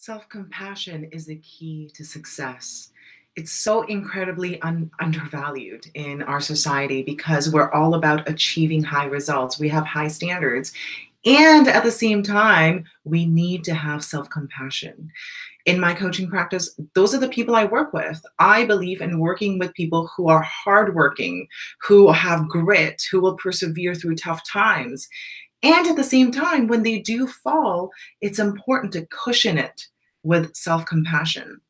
Self-compassion is the key to success. It's so incredibly undervalued in our society because we're all about achieving high results. We have high standards. And at the same time, we need to have self-compassion. In my coaching practice, those are the people I work with. I believe in working with people who are hardworking, who have grit, who will persevere through tough times. And at the same time, when they do fall, it's important to cushion it with self-compassion.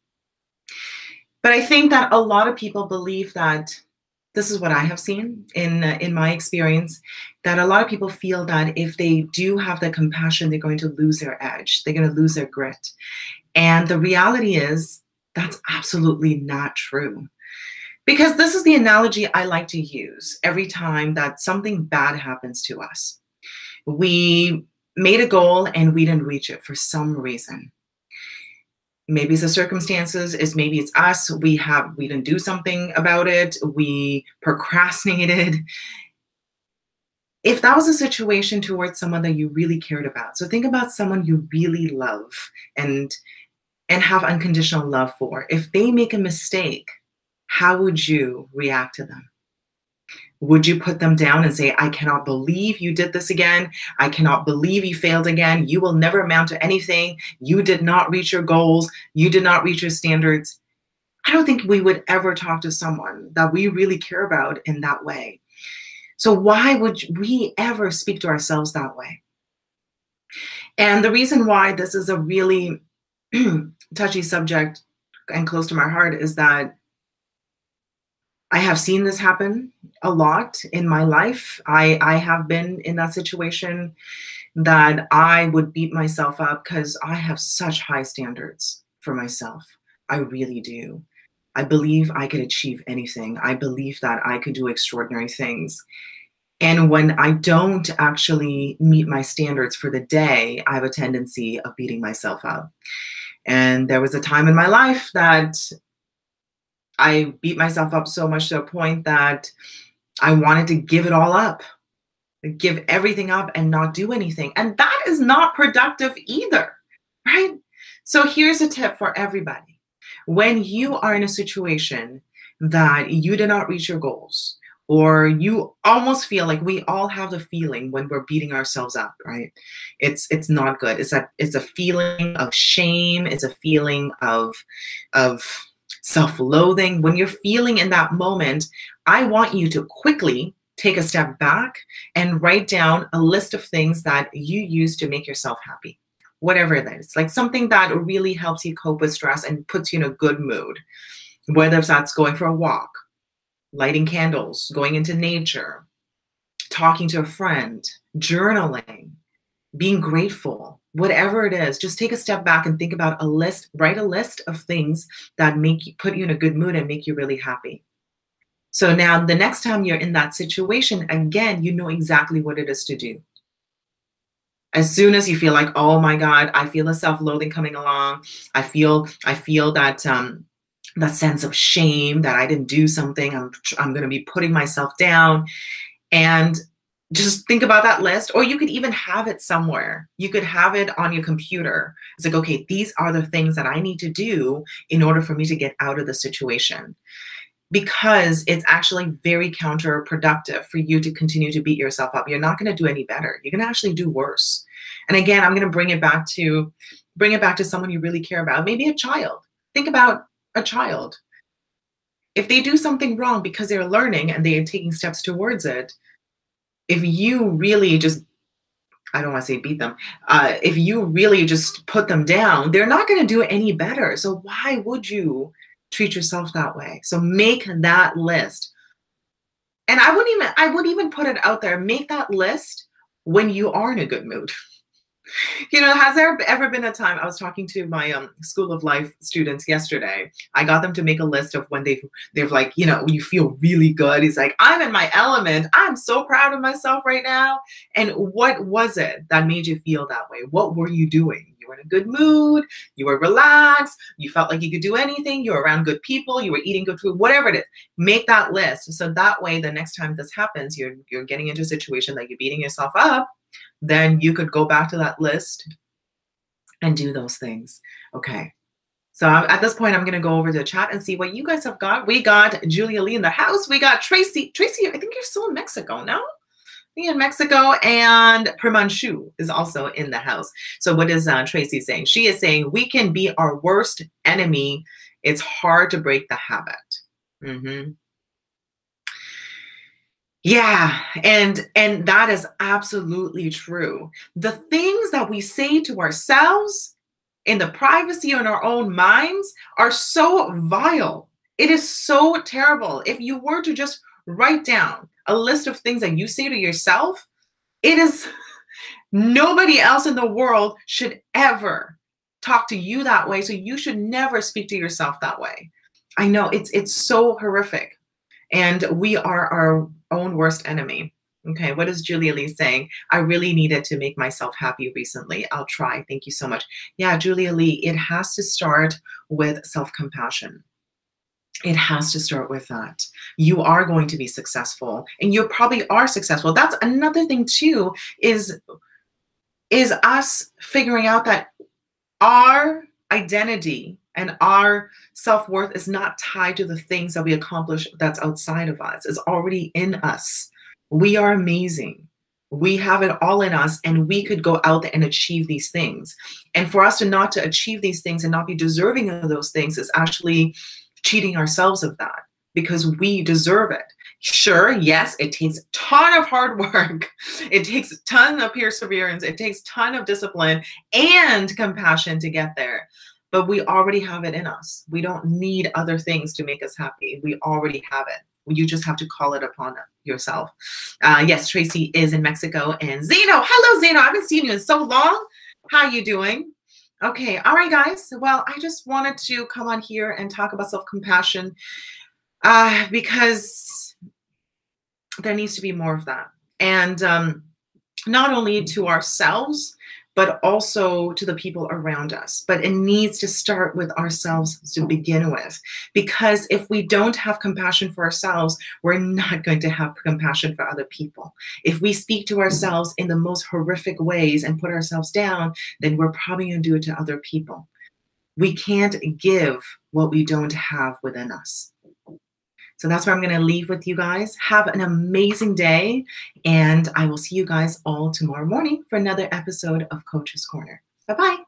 But I think that a lot of people believe that this is what I have seen in my experience, that a lot of people feel that if they do have the compassion, they're going to lose their edge. They're going to lose their grit. And the reality is that's absolutely not true. Because this is the analogy I like to use every time that something bad happens to us. We made a goal and we didn't reach it for some reason. Maybe it's the circumstances, maybe it's us, we didn't do something about it, we procrastinated. If that was a situation towards someone that you really cared about, so think about someone you really love and have unconditional love for. If they make a mistake, how would you react to them? Would you put them down and say, I cannot believe you did this again. I cannot believe you failed again. You will never amount to anything. You did not reach your goals. You did not reach your standards. I don't think we would ever talk to someone that we really care about in that way. So why would we ever speak to ourselves that way? And the reason why this is a really touchy subject and close to my heart is that I have seen this happen a lot in my life. I have been in that situation that I would beat myself up because I have such high standards for myself. I really do. I believe I could achieve anything. I believe that I could do extraordinary things. And when I don't actually meet my standards for the day, I have a tendency of beating myself up. And there was a time in my life that I beat myself up so much to a point that I wanted to give it all up, give everything up and not do anything. And that is not productive either, right? So here's a tip for everybody. When you are in a situation that you did not reach your goals, or you almost feel like, we all have the feeling when we're beating ourselves up, right? It's not good. It's a feeling of shame. It's a feeling of self-loathing. When you're feeling in that moment, I want you to quickly take a step back and write down a list of things that you use to make yourself happy. Whatever it is, like something that really helps you cope with stress and puts you in a good mood. Whether that's going for a walk, lighting candles, going into nature, talking to a friend, journaling, being grateful, whatever it is, just take a step back and think about a list, write a list of things that put you in a good mood and make you really happy. So now the next time you're in that situation, again, you know exactly what it is to do. As soon as you feel like, oh my God, I feel the self-loathing coming along, I feel that that sense of shame that I didn't do something, I'm going to be putting myself down, and just think about that list. Or you could even have it somewhere. You could have it on your computer. It's like, okay, these are the things that I need to do in order for me to get out of the situation. Because it's actually very counterproductive for you to continue to beat yourself up. You're not going to do any better. You're going to actually do worse. And again, I'm going to bring it back to someone you really care about. Maybe a child. Think about a child. If they do something wrong because they're learning and they are taking steps towards it, if you really just, I don't want to say beat them, if you really just put them down, they're not going to do it any better. So why would you treat yourself that way? So make that list. And I would even put it out there, make that list when you are in a good mood. You know, has there ever been a time, I was talking to my School of Life students yesterday. I got them to make a list of when they've like, you know, when you feel really good. It's like, I'm in my element. I'm so proud of myself right now. And what was it that made you feel that way? What were you doing? You were in a good mood. You were relaxed. You felt like you could do anything. You were around good people. You were eating good food, whatever it is. Make that list. So that way, the next time this happens, you're getting into a situation that you're beating yourself up, then you could go back to that list and do those things. Okay. So at this point, I'm going to go over to the chat and see what you guys have got. We got Julia Lee in the house. We got Tracy. Tracy, I think you're still in Mexico, no? In Mexico, and Primanshu is also in the house. So what is Tracy saying? She is saying we can be our worst enemy. It's hard to break the habit. Mm-hmm. Yeah, and that is absolutely true. The things that we say to ourselves in the privacy in our own minds are so vile. It is so terrible. If you were to just write down a list of things that you say to yourself, it is nobody else in the world should ever talk to you that way. So you should never speak to yourself that way. I know it's so horrific. And we are our own worst enemy. Okay, what is Julia Lee saying? I really needed to make myself happy recently. I'll try. Thank you so much. Yeah, Julia Lee, it has to start with self-compassion. It has to start with that. You are going to be successful, and you probably are successful. That's another thing too, is us figuring out that our identity and our self-worth is not tied to the things that we accomplish that's outside of us. It's already in us. We are amazing. We have it all in us, and we could go out there and achieve these things. And for us not to achieve these things and not be deserving of those things is actually cheating ourselves of that, because we deserve it. Sure, yes, it takes a ton of hard work. It takes a ton of perseverance. It takes a ton of discipline and compassion to get there. But we already have it in us. We don't need other things to make us happy. We already have it. You just have to call it upon yourself. Yes, Tracy is in Mexico. And Zeno, hello, Zeno. I haven't seen you in so long. How you doing? Okay, all right, guys. Well, I just wanted to come on here and talk about self-compassion because there needs to be more of that. And not only to ourselves, but also to the people around us. But it needs to start with ourselves to begin with. Because if we don't have compassion for ourselves, we're not going to have compassion for other people. If we speak to ourselves in the most horrific ways and put ourselves down, then we're probably going to do it to other people. We can't give what we don't have within us. So that's where I'm going to leave with you guys. Have an amazing day, and I will see you guys all tomorrow morning for another episode of Coach's Corner. Bye-bye.